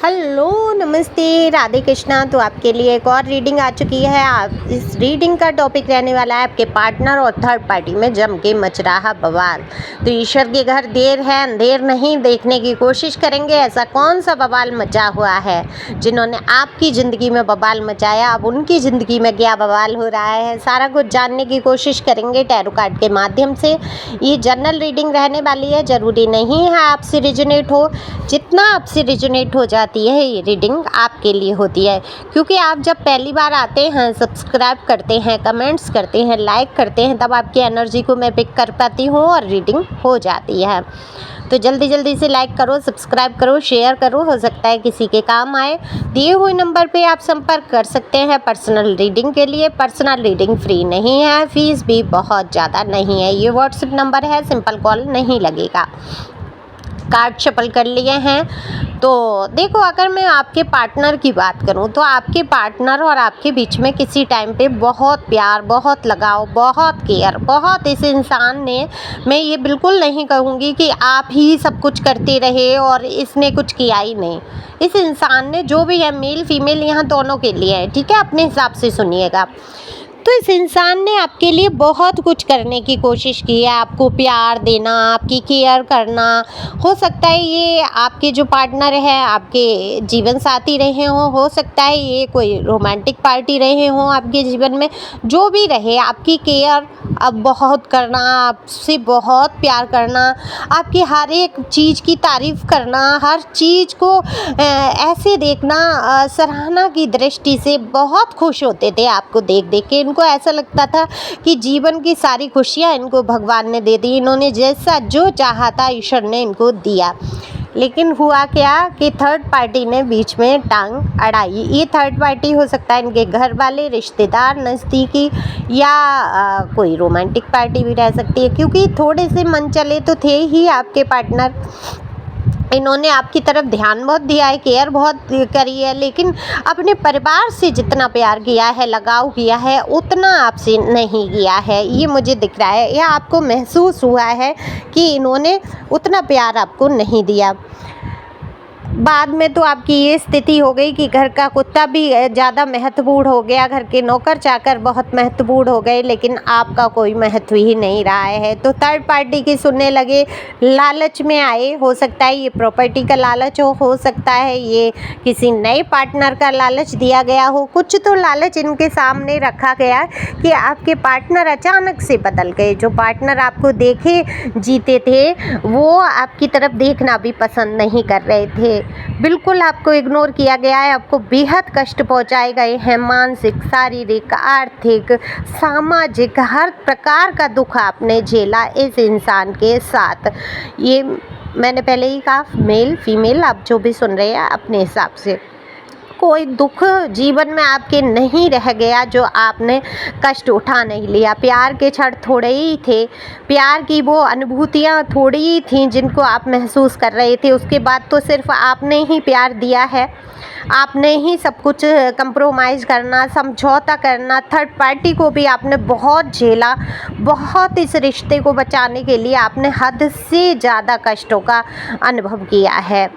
Hello नमस्ते राधे कृष्णा। तो आपके लिए एक और रीडिंग आ चुकी है। आप इस रीडिंग का टॉपिक रहने वाला है आपके पार्टनर और थर्ड पार्टी में जम के मच रहा बवाल। तो ईश्वर के घर देर है अंधेर नहीं, देखने की कोशिश करेंगे ऐसा कौन सा बवाल मचा हुआ है जिन्होंने आपकी ज़िंदगी में बवाल मचाया, अब उनकी ज़िंदगी में क्या बवाल हो रहा है, सारा कुछ जानने की कोशिश करेंगे टैरो कार्ड के माध्यम से। ये जनरल रीडिंग रहने वाली है, ज़रूरी नहीं है आपसे रिजोनेट हो। जितना आपसे रिजोनेट हो जाती है ये रीडिंग आपके लिए होती है, क्योंकि आप जब पहली बार आते हैं, सब्सक्राइब करते हैं, कमेंट्स करते हैं, लाइक करते हैं, तब आपकी एनर्जी को मैं पिक कर पाती हूँ और रीडिंग हो जाती है। तो जल्दी जल्दी से लाइक करो, सब्सक्राइब करो, शेयर करो, हो सकता है किसी के काम आए। दिए हुए नंबर पे आप संपर्क कर सकते हैं पर्सनल रीडिंग के लिए। पर्सनल रीडिंग फ्री नहीं है, फीस भी बहुत ज़्यादा नहीं है। ये व्हाट्सएप नंबर है, सिंपल कॉल नहीं लगेगा। कार्ड शफल कर लिए हैं। तो देखो, अगर मैं आपके पार्टनर की बात करूं तो आपके पार्टनर और आपके बीच में किसी टाइम पे बहुत प्यार, बहुत लगाव, बहुत केयर, बहुत इस इंसान ने, मैं ये बिल्कुल नहीं कहूँगी कि आप ही सब कुछ करते रहे और इसने कुछ किया ही नहीं। इस इंसान ने जो भी है, मेल फीमेल यहाँ दोनों के लिए है, ठीक है, अपने हिसाब से सुनिएगा। तो इस इंसान ने आपके लिए बहुत कुछ करने की कोशिश की है, आपको प्यार देना, आपकी केयर करना। हो सकता है ये आपके जो पार्टनर है आपके जीवन साथी रहे हों, हो सकता है ये कोई रोमांटिक पार्टी रहे हों आपके जीवन में। जो भी रहे, आपकी केयर अब बहुत करना, आपसे बहुत प्यार करना, आपकी हर एक चीज़ की तारीफ़ करना, हर चीज़ को ऐसे देखना, सराहना की दृष्टि से बहुत खुश होते थे आपको देख देख के। इनको ऐसा लगता था कि जीवन की सारी खुशियाँ इनको भगवान ने दे दी, इन्होंने जैसा जो चाहा था ईश्वर ने इनको दिया। लेकिन हुआ क्या कि थर्ड पार्टी ने बीच में टांग अड़ाई। ये थर्ड पार्टी हो सकता है इनके घर वाले, रिश्तेदार, नज़दीकी, या कोई रोमांटिक पार्टी भी रह सकती है, क्योंकि थोड़े से मन चले तो थे ही आपके पार्टनर। इन्होंने आपकी तरफ ध्यान बहुत दिया है, केयर बहुत करी है, लेकिन अपने परिवार से जितना प्यार किया है, लगाव किया है, उतना आपसे नहीं किया है। ये मुझे दिख रहा है, या आपको महसूस हुआ है कि इन्होंने उतना प्यार आपको नहीं दिया। बाद में तो आपकी ये स्थिति हो गई कि घर का कुत्ता भी ज़्यादा महत्वपूर्ण हो गया, घर के नौकर चाकर बहुत महत्वपूर्ण हो गए, लेकिन आपका कोई महत्व ही नहीं रहा है। तो थर्ड पार्टी की सुनने लगे, लालच में आए। हो सकता है ये प्रॉपर्टी का लालच हो सकता है ये किसी नए पार्टनर का लालच दिया गया हो। कुछ तो लालच इनके सामने रखा गया कि आपके पार्टनर अचानक से बदल गए। जो पार्टनर आपको देखे जीते थे वो आपकी तरफ देखना भी पसंद नहीं कर रहे थे, बिल्कुल आपको इग्नोर किया गया है, आपको बेहद कष्ट पहुंचाए गए हैं। मानसिक, शारीरिक, आर्थिक, सामाजिक, हर प्रकार का दुख आपने झेला इस इंसान के साथ। ये मैंने पहले ही कहा, मेल फीमेल आप जो भी सुन रहे हैं अपने हिसाब से। कोई दुख जीवन में आपके नहीं रह गया जो आपने कष्ट उठा नहीं लिया। प्यार के क्षण थोड़े ही थे, प्यार की वो अनुभूतियाँ थोड़ी ही थीं जिनको आप महसूस कर रहे थे। उसके बाद तो सिर्फ आपने ही प्यार दिया है, आपने ही सब कुछ कंप्रोमाइज़ करना, समझौता करना। थर्ड पार्टी को भी आपने बहुत झेला, बहुत इस रिश्ते को बचाने के लिए आपने हद से ज़्यादा कष्टों का अनुभव किया है।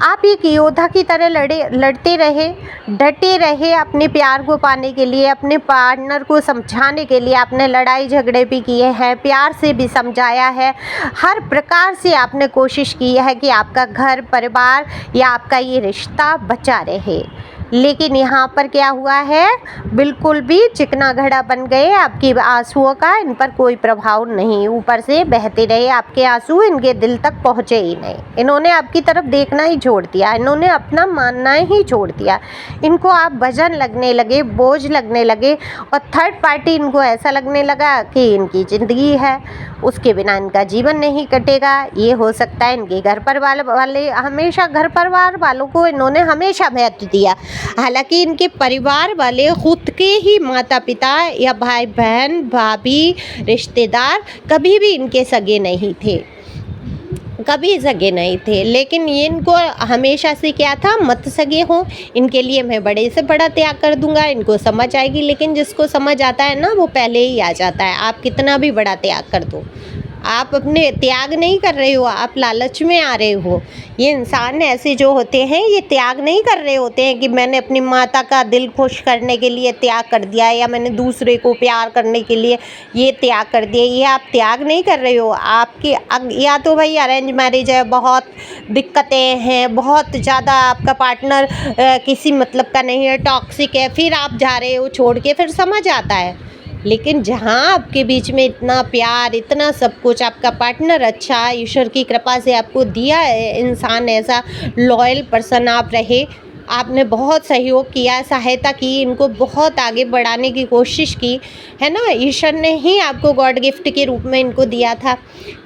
आप एक योद्धा की तरह लड़ते रहे, डटे रहे अपने प्यार को पाने के लिए, अपने पार्टनर को समझाने के लिए आपने लड़ाई झगड़े भी किए हैं, प्यार से भी समझाया है, हर प्रकार से आपने कोशिश की है कि आपका घर परिवार या आपका ये रिश्ता बचा रहे। लेकिन यहाँ पर क्या हुआ है, बिल्कुल भी चिकना घड़ा बन गए। आपके आंसुओं का इन पर कोई प्रभाव नहीं, ऊपर से बहते रहे आपके आंसू, इनके दिल तक पहुँचे ही नहीं। इन्होंने आपकी तरफ देखना ही छोड़ दिया, इन्होंने अपना मानना ही छोड़ दिया। इनको आप वजन लगने लगे, बोझ लगने लगे, और थर्ड पार्टी इनको ऐसा लगने लगा कि इनकी ज़िंदगी है, उसके बिना इनका जीवन नहीं कटेगा। ये हो सकता है इनके घर परिवार वाले, हमेशा घर परिवार वालों को इन्होंने हमेशा महत्व दिया। हालांकि इनके परिवार वाले खुद के ही माता पिता या भाई बहन, भाभी, रिश्तेदार कभी भी इनके सगे नहीं थे, कभी सगे नहीं थे। लेकिन ये इनको हमेशा से क्या था, मत सगे हों, इनके लिए मैं बड़े से बड़ा त्याग कर दूंगा, इनको समझ आएगी। लेकिन जिसको समझ आता है ना वो पहले ही आ जाता है, आप कितना भी बड़ा त्याग कर दो। आप अपने त्याग नहीं कर रहे हो, आप लालच में आ रहे हो। ये इंसान ऐसे जो होते हैं ये त्याग नहीं कर रहे होते हैं कि मैंने अपनी माता का दिल खुश करने के लिए त्याग कर दिया या मैंने दूसरे को प्यार करने के लिए ये त्याग कर दिया। ये आप त्याग नहीं कर रहे हो। आपकी या तो भाई अरेंज मैरिज है, बहुत दिक्कतें हैं, बहुत ज़्यादा आपका पार्टनर किसी मतलब का नहीं है, टॉक्सिक है, फिर आप जा रहे हो छोड़ के, फिर समझ आता है। लेकिन जहाँ आपके बीच में इतना प्यार, इतना सब कुछ, आपका पार्टनर अच्छा, ईश्वर की कृपा से आपको दिया है इंसान ऐसा लॉयल पर्सन आप रहे, आपने बहुत सहयोग किया, सहायता की, इनको बहुत आगे बढ़ाने की कोशिश की, है ना। ईश्वर ने ही आपको गॉड गिफ्ट के रूप में इनको दिया था,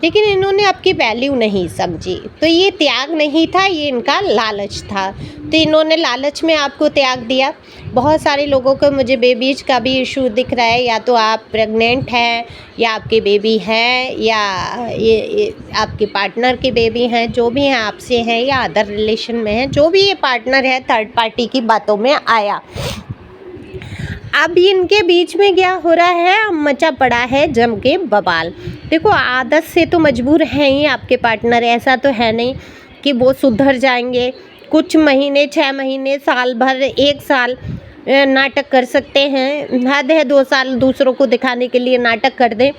लेकिन इन्होंने आपकी वैल्यू नहीं समझी। तो ये त्याग नहीं था, ये इनका लालच था। तो इन्होंने लालच में आपको त्याग दिया। बहुत सारे लोगों को मुझे बेबीज का भी इशू दिख रहा है, या तो आप प्रेग्नेंट हैं या आपके बेबी हैं या ये आपके पार्टनर के बेबी हैं, जो भी हैं आपसे हैं या अदर रिलेशन में हैं, जो भी ये पार्टनर है थर्ड पार्टी की बातों में आया। अब इनके बीच में क्या हो रहा है, मचा पड़ा है जम के बवाल। देखो आदत से तो मजबूर हैं ही आपके पार्टनर, ऐसा तो है नहीं कि वो सुधर जाएंगे। कुछ महीने, 6 महीने, साल भर, 1 साल नाटक कर सकते हैं, हद है 2 साल दूसरों को दिखाने के लिए नाटक कर दें,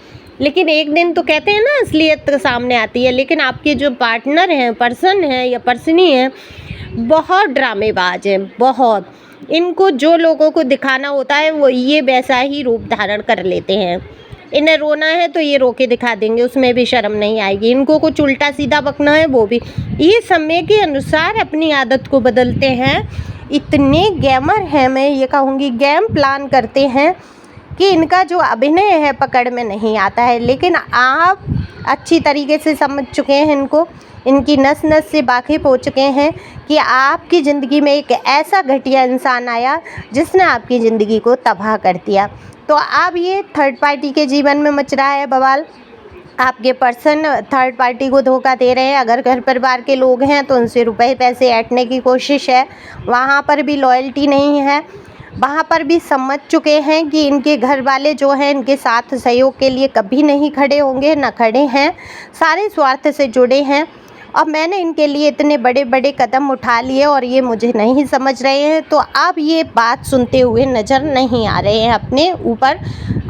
लेकिन एक दिन तो कहते हैं ना असलियत सामने आती है। लेकिन आपके जो पार्टनर हैं, पर्सन है या पर्सनी है, बहुत ड्रामेबाज हैं, बहुत। इनको जो लोगों को दिखाना होता है वो ये वैसा ही रूप धारण कर लेते हैं। इन्हें रोना है तो ये रो के दिखा देंगे, उसमें भी शर्म नहीं आएगी। इनको कुछ उल्टा सीधा बकना है वो भी, ये समय के अनुसार अपनी आदत को बदलते हैं। इतने गेमर हैं, मैं ये कहूँगी गेम प्लान करते हैं कि इनका जो अभिनय है पकड़ में नहीं आता है। लेकिन आप अच्छी तरीके से समझ चुके हैं इनको, इनकी नस नस से वाकिफ़ हो चुके हैं कि आपकी ज़िंदगी में एक ऐसा घटिया इंसान आया जिसने आपकी ज़िंदगी को तबाह कर दिया। तो अब ये थर्ड पार्टी के जीवन में मच रहा है बवाल। आपके पर्सन थर्ड पार्टी को धोखा दे रहे हैं। अगर घर परिवार के लोग हैं तो उनसे रुपए पैसे ऐंठने की कोशिश है, वहाँ पर भी लॉयल्टी नहीं है। वहाँ पर भी समझ चुके हैं कि इनके घर वाले जो हैं इनके साथ सहयोग के लिए कभी नहीं खड़े होंगे, ना खड़े हैं, सारे स्वार्थ से जुड़े हैं। अब मैंने इनके लिए इतने बड़े बड़े कदम उठा लिए और ये मुझे नहीं समझ रहे हैं, तो अब ये बात सुनते हुए नज़र नहीं आ रहे हैं, अपने ऊपर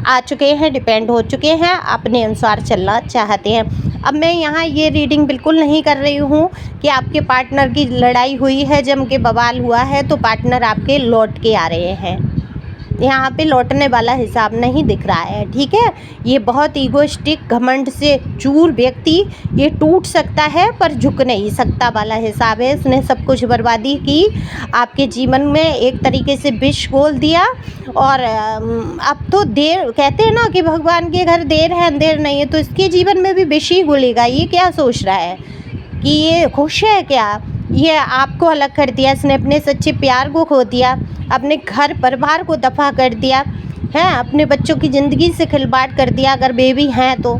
आ चुके हैं, डिपेंड हो चुके हैं, अपने अनुसार चलना चाहते हैं। अब मैं यहाँ ये रीडिंग बिल्कुल नहीं कर रही हूँ कि आपके पार्टनर की लड़ाई हुई है, जम के बवाल हुआ है तो पार्टनर आपके लौट के आ रहे हैं। यहाँ पे लौटने वाला हिसाब नहीं दिख रहा है, ठीक है। ये बहुत ईगोइस्टिक, घमंड से चूर व्यक्ति ये टूट सकता है पर झुक नहीं सकता वाला हिसाब है। इसने सब कुछ बर्बादी की, आपके जीवन में एक तरीके से विष घोल दिया। और अब तो देर, कहते हैं ना कि भगवान के घर देर है अंधेर नहीं है, तो इसके जीवन में भी विष ही घुलेगा। ये क्या सोच रहा है कि ये खुश है क्या? ये आपको अलग कर दिया इसने, अपने सच्चे प्यार को खो दिया, अपने घर परिवार को दफा कर दिया है, अपने बच्चों की ज़िंदगी से खिलवाड़ कर दिया। अगर बेबी हैं तो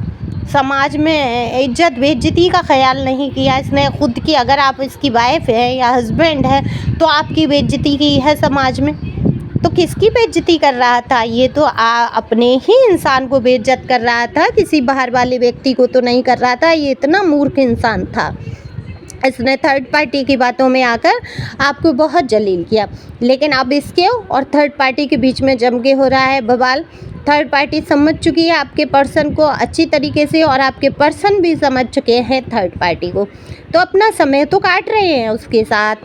समाज में इज्जत बेइज्जती का ख्याल नहीं किया इसने खुद की। अगर आप इसकी वाइफ है या हस्बैंड है तो आपकी बेइज्जती की है समाज में, तो किसकी बेइज्जती कर रहा था? ये तो अपने ही इंसान को बेइज्जत कर रहा था, किसी बाहर वाले व्यक्ति को तो नहीं कर रहा था। ये इतना मूर्ख इंसान था, इसने थर्ड पार्टी की बातों में आकर आपको बहुत जलील किया। लेकिन अब इसके और थर्ड पार्टी के बीच में जम के हो रहा है बवाल। थर्ड पार्टी समझ चुकी है आपके पर्सन को अच्छी तरीके से, और आपके पर्सन भी समझ चुके हैं थर्ड पार्टी को। तो अपना समय तो काट रहे हैं उसके साथ,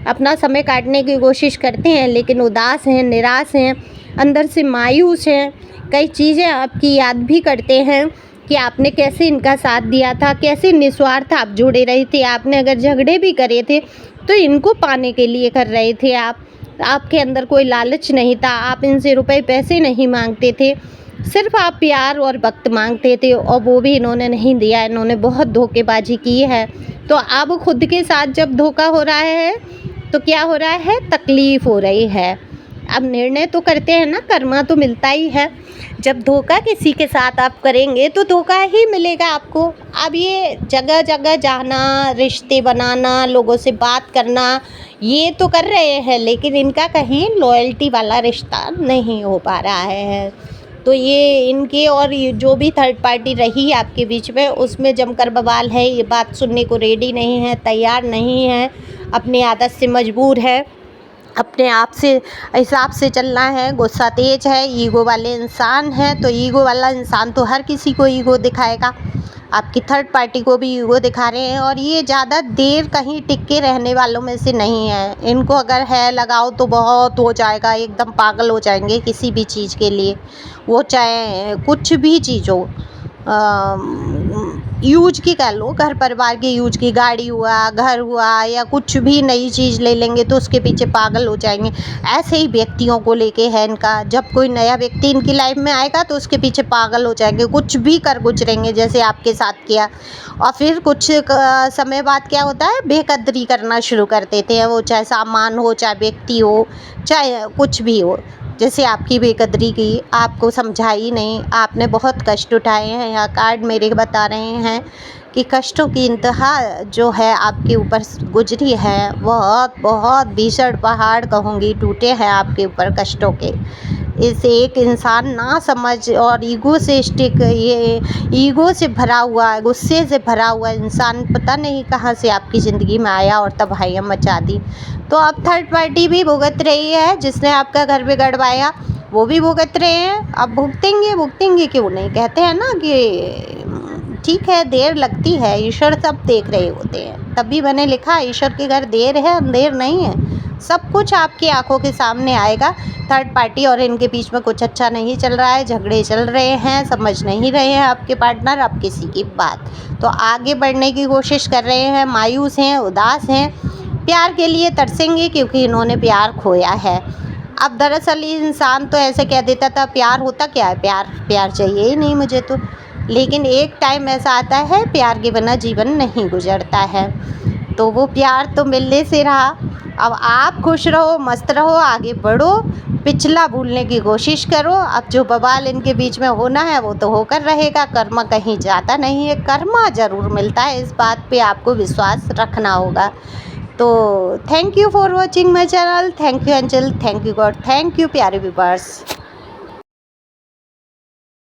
अपना समय काटने की कोशिश करते हैं, लेकिन उदास हैं, निराश हैं, अंदर से मायूस हैं। कई चीज़ें आपकी याद भी करते हैं कि आपने कैसे इनका साथ दिया था, कैसे निस्वार्थ आप जुड़े रहे थे। आपने अगर झगड़े भी करे थे तो इनको पाने के लिए कर रहे थे आप। आपके अंदर कोई लालच नहीं था, आप इनसे रुपए पैसे नहीं मांगते थे, सिर्फ आप प्यार और वक्त मांगते थे, और वो भी इन्होंने नहीं दिया। इन्होंने बहुत धोखेबाजी की है। तो अब खुद के साथ जब धोखा हो रहा है तो क्या हो रहा है, तकलीफ़ हो रही है। अब निर्णय तो करते हैं ना, कर्मा तो मिलता ही है। जब धोखा किसी के साथ आप करेंगे तो धोखा ही मिलेगा आपको। अब ये जगह जगह जाना, रिश्ते बनाना, लोगों से बात करना, ये तो कर रहे हैं, लेकिन इनका कहीं लॉयल्टी वाला रिश्ता नहीं हो पा रहा है। तो ये इनके और ये जो भी थर्ड पार्टी रही आपके बीच में, उसमें जमकर बवाल है। ये बात सुनने को रेडी नहीं है, तैयार नहीं है, अपनी आदत से मजबूर है, अपने आप से हिसाब से चलना है, गुस्सा तेज है, ईगो वाले इंसान हैं। तो ईगो वाला इंसान तो हर किसी को ईगो दिखाएगा, आपकी थर्ड पार्टी को भी ईगो दिखा रहे हैं। और ये ज़्यादा देर कहीं टिक के रहने वालों में से नहीं है। इनको अगर है लगाओ तो बहुत हो जाएगा, एकदम पागल हो जाएंगे किसी भी चीज़ के लिए, वो चाहे कुछ भी चीज़ हो। यूज की कह लो, घर परिवार की यूज की, गाड़ी हुआ, घर हुआ, या कुछ भी नई चीज़ ले लेंगे तो उसके पीछे पागल हो जाएंगे। ऐसे ही व्यक्तियों को लेके है इनका। जब कोई नया व्यक्ति इनकी लाइफ में आएगा तो उसके पीछे पागल हो जाएंगे, कुछ भी कर गुजरेंगे जैसे आपके साथ किया। और फिर कुछ समय बाद क्या होता है, बेकदरी करना शुरू कर देते हैं वो, चाहे सामान हो, चाहे व्यक्ति हो, चाहे कुछ भी हो। जैसे आपकी बेकदरी की, आपको समझाई नहीं, आपने बहुत कष्ट उठाए हैं। यहाँ कार्ड मेरे बता रहे हैं कि कष्टों की इंतहा जो है आपके ऊपर गुजरी है, बहुत बहुत भीषण पहाड़ कहूँगी टूटे हैं आपके ऊपर कष्टों के। इस एक इंसान ना समझ और ईगो से स्टिक, ये ईगो से भरा हुआ, गुस्से से भरा हुआ इंसान पता नहीं कहाँ से आपकी ज़िंदगी में आया और तबाहियाँ मचा दी। तो अब थर्ड पार्टी भी भुगत रही है, जिसने आपका घर बिगड़वाया वो भी भुगत रहे हैं। अब भुगतेंगे, भुगतेंगे क्यों नहीं, कहते हैं ना कि ठीक है देर लगती है, ईश्वर सब देख रहे होते हैं। तभी मैंने लिखा ईश्वर के घर देर है अंधेर नहीं है, सब कुछ आपकी आंखों के सामने आएगा। थर्ड पार्टी और इनके बीच में कुछ अच्छा नहीं चल रहा है, झगड़े चल रहे हैं, समझ नहीं रहे हैं आपके पार्टनर अब किसी की बात। तो आगे बढ़ने की कोशिश कर रहे हैं, मायूस हैं, उदास हैं, प्यार के लिए तरसेंगे क्योंकि इन्होंने प्यार खोया है। अब दरअसल ये इंसान तो ऐसे कह देता था प्यार होता क्या है, प्यार चाहिए ही नहीं मुझे तो। लेकिन एक टाइम ऐसा आता है प्यार के बिना जीवन नहीं गुजरता है। तो वो प्यार तो मिलने से रहा। अब आप खुश रहो, मस्त रहो, आगे बढ़ो, पिछला भूलने की कोशिश करो। अब जो बवाल इनके बीच में होना है वो तो होकर रहेगा, कर्म कहीं जाता नहीं है, कर्मा ज़रूर मिलता है, इस बात पे आपको विश्वास रखना होगा। तो thank you for watching my channel, thank you angel, thank you God, thank you प्यारे व्यूअर्स।